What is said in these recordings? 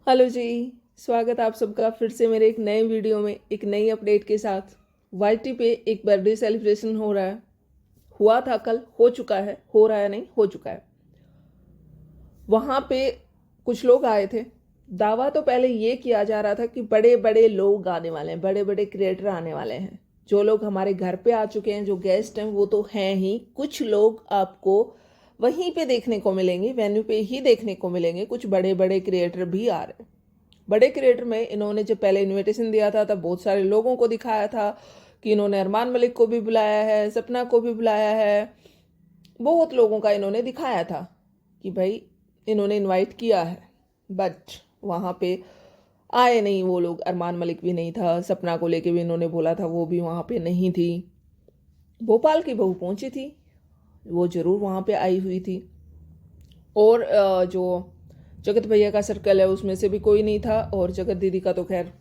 Hello जी। स्वागत आप सबका फिर से मेरे एक नए वीडियो में एक नई अपडेट के साथ। वाईटी पे एक बर्थडे सेलिब्रेशन हो रहा है। हुआ था कल, हो चुका है, हो रहा है नहीं, हो चुका है। वहाँ पे कुछ लोग आए थे। दावा तो पहले ये किया जा रहा था कि बड़े बड़े लोग आने वाले हैं, बड़े बड़े क्रिएटर आने वाले हैं। जो लोग हमारे घर पे आ चुके हैं, जो गेस्ट हैं, वो तो हैं ही। कुछ लोग आपको वहीं पे देखने को मिलेंगे, वेन्यू पे ही देखने को मिलेंगे। कुछ बड़े बड़े क्रिएटर भी आ रहे हैं। बड़े क्रिएटर में इन्होंने जब पहले इनविटेशन दिया था तब बहुत सारे लोगों को दिखाया था कि इन्होंने अरमान मलिक को भी बुलाया है, सपना को भी बुलाया है। बहुत लोगों का इन्होंने दिखाया था कि भाई इन्होंने इनवाइट किया है, बट वहाँ पे आए नहीं वो लोग। अरमान मलिक भी नहीं था, सपना को लेके भी इन्होंने बोला था, वो भी वहाँ पे नहीं थी। भोपाल की बहू पहुंची थी, वो जरूर वहाँ पे आई हुई थी। और जो जगत भैया का सर्कल है उसमें से भी कोई नहीं था। और जगत दीदी का तो खैर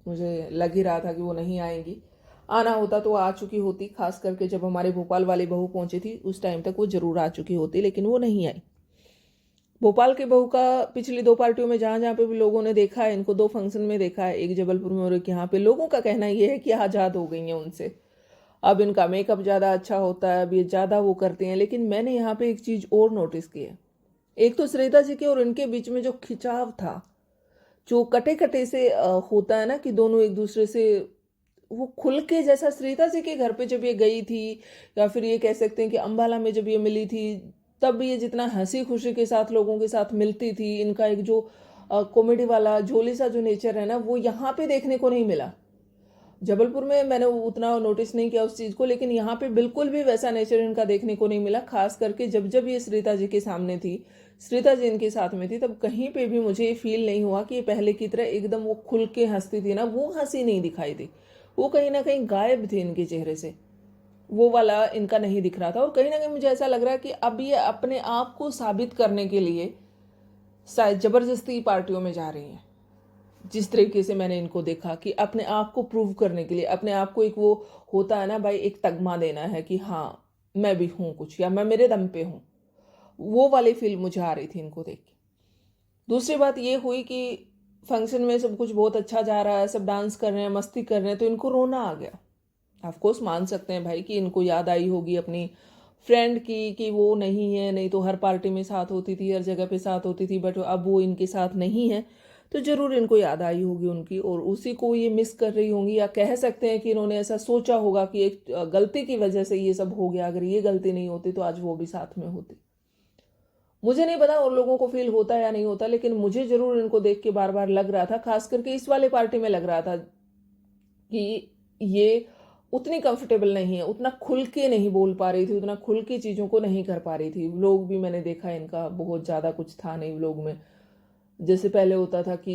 मुझे लग ही रहा था कि वो नहीं आएंगी। आना होता तो आ चुकी होती, खास करके जब हमारे भोपाल वाली बहू पहुंची थी उस टाइम तक वो जरूर आ चुकी होती, लेकिन वो नहीं आई। भोपाल के बहू का पिछली दो पार्टियों में जहां जहां पे भी लोगों ने देखा है, इनको दो फंक्शन में देखा है, एक जबलपुर में और एक यहाँ पे, लोगों का कहना ये है कि आज़ाद हो गई हैं उनसे। अब इनका मेकअप ज़्यादा अच्छा होता है, अब ये ज़्यादा वो करती हैं। लेकिन मैंने यहाँ पे एक चीज़ और नोटिस की है। एक तो श्वेता जी के और इनके बीच में जो खिंचाव था, जो कटे कटे से होता है ना कि दोनों एक दूसरे से वो खुल के, जैसा श्वेता जी के घर पे जब ये गई थी, या फिर ये कह सकते हैं कि अंबाला में जब ये मिली थी, तब ये जितना हंसी खुशी के साथ लोगों के साथ मिलती थी, इनका एक जो कॉमेडी वाला झोली सा जो नेचर है ना, वो यहाँ पे देखने को नहीं मिला। जबलपुर में मैंने उतना नोटिस नहीं किया उस चीज़ को, लेकिन यहाँ पे बिल्कुल भी वैसा नेचर इनका देखने को नहीं मिला। खास करके जब जब ये श्वेता जी के सामने थी, श्वेता जी इनके साथ में थी, तब कहीं पे भी मुझे ये फील नहीं हुआ कि ये पहले की तरह एकदम वो खुल के हंसती थी ना, वो हंसी नहीं दिखाई दी। वो कहीं ना कहीं गायब थी इनके चेहरे से, वो वाला इनका नहीं दिख रहा था। और कहीं ना कहीं मुझे ऐसा लग रहा है कि अब ये अपने आप को साबित करने के लिए शायद जबरदस्ती पार्टियों में जा रही हैं। जिस तरीके से मैंने इनको देखा कि अपने आप को प्रूव करने के लिए, अपने आप को एक वो होता है ना भाई, एक तगमा देना है कि हाँ मैं भी हूँ कुछ, या मैं मेरे दम पे हूँ, वो वाली फील मुझे आ रही थी इनको देख के। दूसरी बात ये हुई कि फंक्शन में सब कुछ बहुत अच्छा जा रहा है, सब डांस कर रहे हैं, मस्ती कर रहे हैं, तो इनको रोना आ गया। ऑफकोर्स मान सकते हैं भाई कि इनको याद आई होगी अपनी फ्रेंड की कि वो नहीं है, नहीं तो हर पार्टी में साथ होती थी, हर जगह पे साथ होती थी, बट अब वो इनके साथ नहीं है। तो जरूर इनको याद आई होगी उनकी, और उसी को ये मिस कर रही होंगी, या कह सकते हैं कि इन्होंने ऐसा सोचा होगा कि एक गलती की वजह से ये सब हो गया, अगर ये गलती नहीं होती तो आज वो भी साथ में होती। मुझे नहीं पता और लोगों को फील होता है या नहीं होता, लेकिन मुझे जरूर इनको देख के बार बार लग रहा था, खास करके इस वाले पार्टी में लग रहा था कि ये उतनी कंफर्टेबल नहीं है, उतना खुल के नहीं बोल पा रही थी, उतना खुल के चीज़ों को नहीं कर पा रही थी। लोग भी मैंने देखा इनका बहुत ज़्यादा कुछ था नहीं लोग में। जैसे पहले होता था कि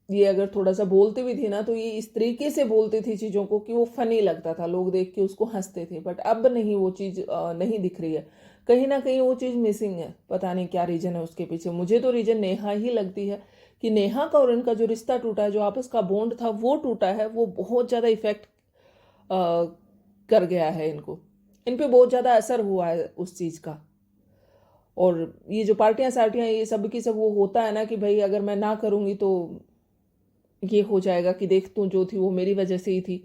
ये अगर थोड़ा सा बोलती भी थी ना, तो ये इस तरीके से बोलती थी चीज़ों को कि वो फनी लगता था, लोग देख के उसको हंसते थे। बट अब नहीं, वो चीज़ नहीं दिख रही है। कहीं ना कहीं वो चीज़ मिसिंग है, पता नहीं क्या रीजन है उसके पीछे। मुझे तो रीजन नेहा ही लगती है कि नेहा का और इनका जो रिश्ता टूटा है, जो आपस का बॉन्ड था वो टूटा है, वो बहुत ज़्यादा इफेक्ट कर गया है इनको, इन पे बहुत ज़्यादा असर हुआ है उस चीज़ का। और ये जो पार्टियां सार्टियां, ये सब की सब वो होता है ना कि भाई अगर मैं ना करूँगी तो ये हो जाएगा कि देख तू जो थी वो मेरी वजह से ही थी।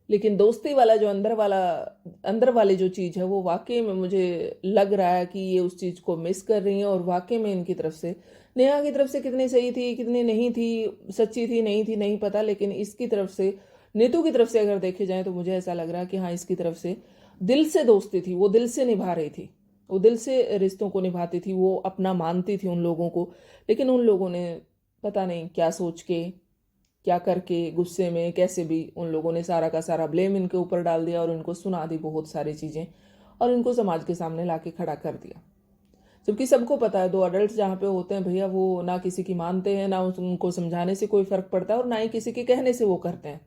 लेकिन दोस्ती वाला जो अंदर वाली जो चीज़ है, वो वाकई में मुझे लग रहा है कि ये उस चीज़ को मिस कर रही हैं। और वाकई में इनकी तरफ से, नेहा की तरफ से कितनी सही थी, कितनी नहीं थी, सच्ची थी नहीं थी नहीं पता, लेकिन इसकी तरफ से, नीतू की तरफ से अगर देखे जाए तो मुझे ऐसा लग रहा है कि हाँ, इसकी तरफ से दिल से दोस्ती थी, वो दिल से निभा रही थी, वो दिल से रिश्तों को निभाती थी, वो अपना मानती थी उन लोगों को। लेकिन उन लोगों ने पता नहीं क्या सोच के, क्या करके, गुस्से में कैसे भी, उन लोगों ने सारा का सारा ब्लेम इनके ऊपर डाल दिया और इनको सुना दी बहुत सारी चीज़ें, और इनको समाज के सामने लाके खड़ा कर दिया। जबकि सबको पता है, दो अडल्ट जहाँ पे होते हैं भैया, वो ना किसी की मानते हैं, ना उनको समझाने से कोई फर्क पड़ता है, और ना ही किसी के कहने से वो करते हैं।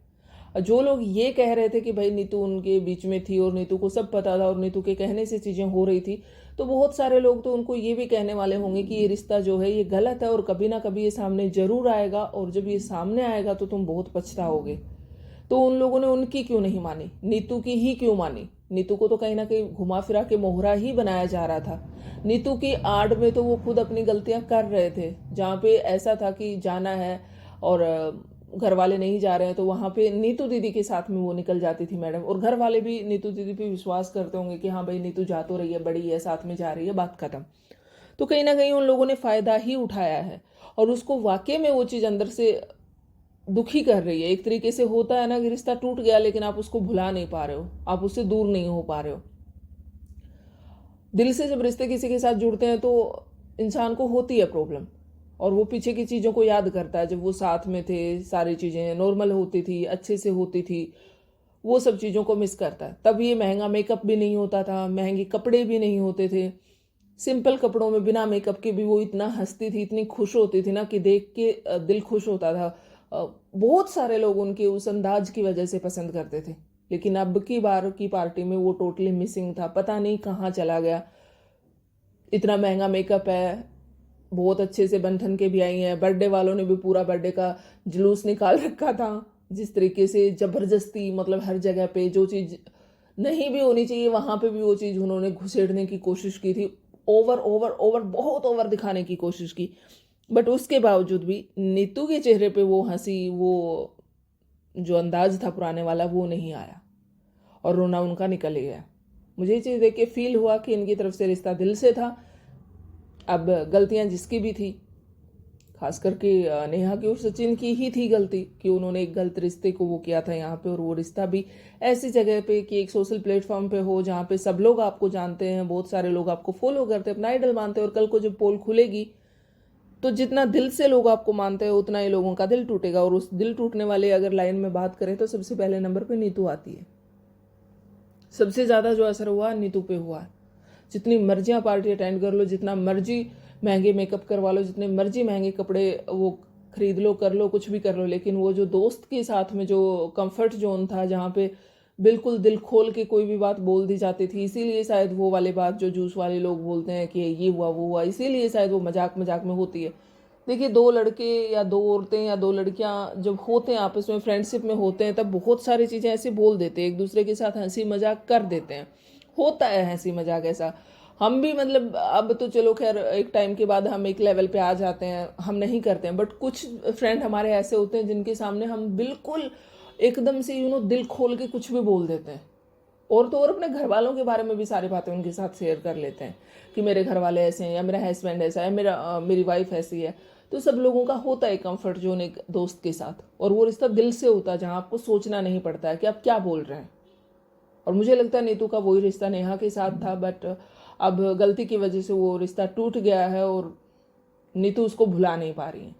जो लोग ये कह रहे थे कि भाई नीतू उनके बीच में थी और नीतू को सब पता था और नीतू के कहने से चीज़ें हो रही थी, तो बहुत सारे लोग तो उनको ये भी कहने वाले होंगे कि ये रिश्ता जो है ये गलत है, और कभी ना कभी ये सामने जरूर आएगा, और जब ये सामने आएगा तो तुम बहुत पछताओगे। तो उन लोगों ने उनकी क्यों नहीं मानी, नीतू की ही क्यों मानी, नीतू को तो कहीं ना कहीं घुमा फिरा के मोहरा ही बनाया जा रहा था। नीतू की आड़ में तो वो खुद अपनी गलतियां कर रहे थे। जहाँ पे ऐसा था कि जाना है और घर वाले नहीं जा रहे हैं तो वहाँ पे नीतू दीदी के साथ में वो निकल जाती थी मैडम, और घर वाले भी नीतू दीदी पे विश्वास करते होंगे कि हाँ भाई नीतू जा तो रही है, बड़ी है, साथ में जा रही है, बात खत्म। तो कहीं ना कहीं उन लोगों ने फ़ायदा ही उठाया है और उसको वाकई में वो चीज़ अंदर से दुखी कर रही है। एक तरीके से होता है ना कि रिश्ता टूट गया लेकिन आप उसको भुला नहीं पा रहे हो, आप उससे दूर नहीं हो पा रहे हो। दिल से जब रिश्ते किसी के साथ जुड़ते हैं तो इंसान को होती है प्रॉब्लम, और वो पीछे की चीज़ों को याद करता है। जब वो साथ में थे, सारी चीज़ें नॉर्मल होती थी, अच्छे से होती थी, वो सब चीज़ों को मिस करता है। तब ये महंगा मेकअप भी नहीं होता था, महंगे कपड़े भी नहीं होते थे। सिंपल कपड़ों में बिना मेकअप के भी वो इतना हंसती थी, इतनी खुश होती थी ना कि देख के दिल खुश होता था। बहुत सारे लोग उनके उस अंदाज की वजह से पसंद करते थे। लेकिन अब की बार की पार्टी में वो टोटली मिसिंग था, पता नहीं कहाँ चला गया। इतना महंगा मेकअप है, बहुत अच्छे से बन ठन के भी आई हैं। बर्थडे वालों ने भी पूरा बर्थडे का जुलूस निकाल रखा था। जिस तरीके से जबरदस्ती, मतलब हर जगह पे जो चीज़ नहीं भी होनी चाहिए वहाँ पे भी वो चीज़ उन्होंने घुसेड़ने की कोशिश की थी। ओवर ओवर ओवर, बहुत ओवर दिखाने की कोशिश की। बट उसके बावजूद भी नीतू के चेहरे पे वो हंसी, वो जो अंदाज था पुराने वाला, वो नहीं आया और रोना उनका निकल ही गया। मुझे ये चीज़ देख के फील हुआ कि इनकी तरफ से रिश्ता दिल से था। अब गलतियां जिसकी भी थी, खास करके नेहा की और सचिन की ही थी गलती कि उन्होंने एक गलत रिश्ते को वो किया था यहाँ पे, और वो रिश्ता भी ऐसी जगह पे कि एक सोशल प्लेटफॉर्म पे हो जहाँ पे सब लोग आपको जानते हैं, बहुत सारे लोग आपको फॉलो करते हैं, अपना आइडल मानते हैं। और कल को जब पोल खुलेगी तो जितना दिल से लोग आपको मानते हैं उतना ही लोगों का दिल टूटेगा। और उस दिल टूटने वाले अगर लाइन में बात करें तो सबसे पहले नंबर पे नीतू आती है। सबसे ज़्यादा जो असर हुआ नीतू पे हुआ। जितनी मर्जी आप पार्टी अटेंड कर लो, जितना मर्जी महंगे मेकअप करवा लो, जितने मर्जी महंगे कपड़े वो खरीद लो, कर लो, कुछ भी कर लो, लेकिन वो जो दोस्त के साथ में जो कंफर्ट जोन था, जहाँ पे बिल्कुल दिल खोल के कोई भी बात बोल दी जाती थी। इसीलिए शायद वो वाली बात जो जूस वाले लोग बोलते हैं कि ये हुआ वो हुआ, इसीलिए शायद वो मजाक मजाक में होती है। देखिए, दो लड़के या दो औरतें या दो लड़कियां जब होते हैं आपस में, फ्रेंडशिप में होते हैं, तब बहुत सारी चीज़ें ऐसे बोल देते हैं, एक दूसरे के साथ हंसी मजाक कर देते हैं। होता है हंसी मजाक ऐसा। हम भी मतलब अब तो चलो खैर एक टाइम के बाद हम एक लेवल पे आ जाते हैं, हम नहीं करते हैं। बट कुछ फ्रेंड हमारे ऐसे होते हैं जिनके सामने हम बिल्कुल एकदम से दिल खोल के कुछ भी बोल देते हैं। और तो और अपने घर वालों के बारे में भी सारी बातें उनके साथ शेयर कर लेते हैं कि मेरे घर वाले ऐसे हैं, या मेरा हस्बैंड ऐसा है, मेरी वाइफ ऐसी है। तो सब लोगों का होता है कंफर्ट जोन एक दोस्त के साथ, और वो रिश्ता दिल से होता है जहाँ आपको सोचना नहीं पड़ता है कि आप क्या बोल रहे हैं। और मुझे लगता है नीतू का वही रिश्ता नेहा के साथ था, बट अब गलती की वजह से वो रिश्ता टूट गया है और नीतू उसको भुला नहीं पा रही है।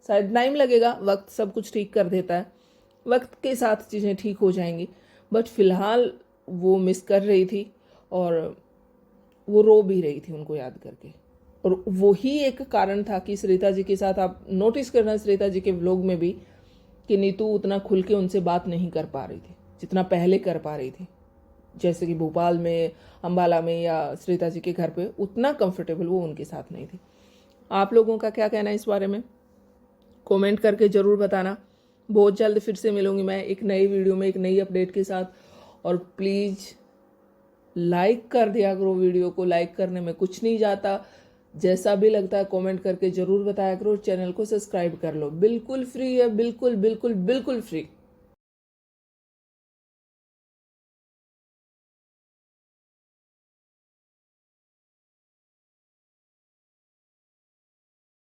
शायद टाइम लगेगा, वक्त सब कुछ ठीक कर देता है, वक्त के साथ चीज़ें ठीक हो जाएंगी। बट फिलहाल वो मिस कर रही थी और वो रो भी रही थी उनको याद करके। और वही एक कारण था कि श्रीता जी के साथ आप नोटिस करना, श्रीता जी के व्लॉग में भी, कि नीतू उतना खुल के उनसे बात नहीं कर पा रही थी जितना पहले कर पा रही थी। जैसे कि भोपाल में, अम्बाला में या श्रीता जी के घर पे उतना कंफर्टेबल वो उनके साथ नहीं थी। आप लोगों का क्या कहना है इस बारे में, कमेंट करके ज़रूर बताना। बहुत जल्द फिर से मिलूंगी मैं एक नई वीडियो में, एक नई अपडेट के साथ। और प्लीज़ लाइक कर दिया करो, वीडियो को लाइक करने में कुछ नहीं जाता। जैसा भी लगता है कमेंट करके ज़रूर बताया करो। चैनल को सब्सक्राइब कर लो, बिल्कुल फ्री है, बिल्कुल बिल्कुल बिल्कुल फ्री।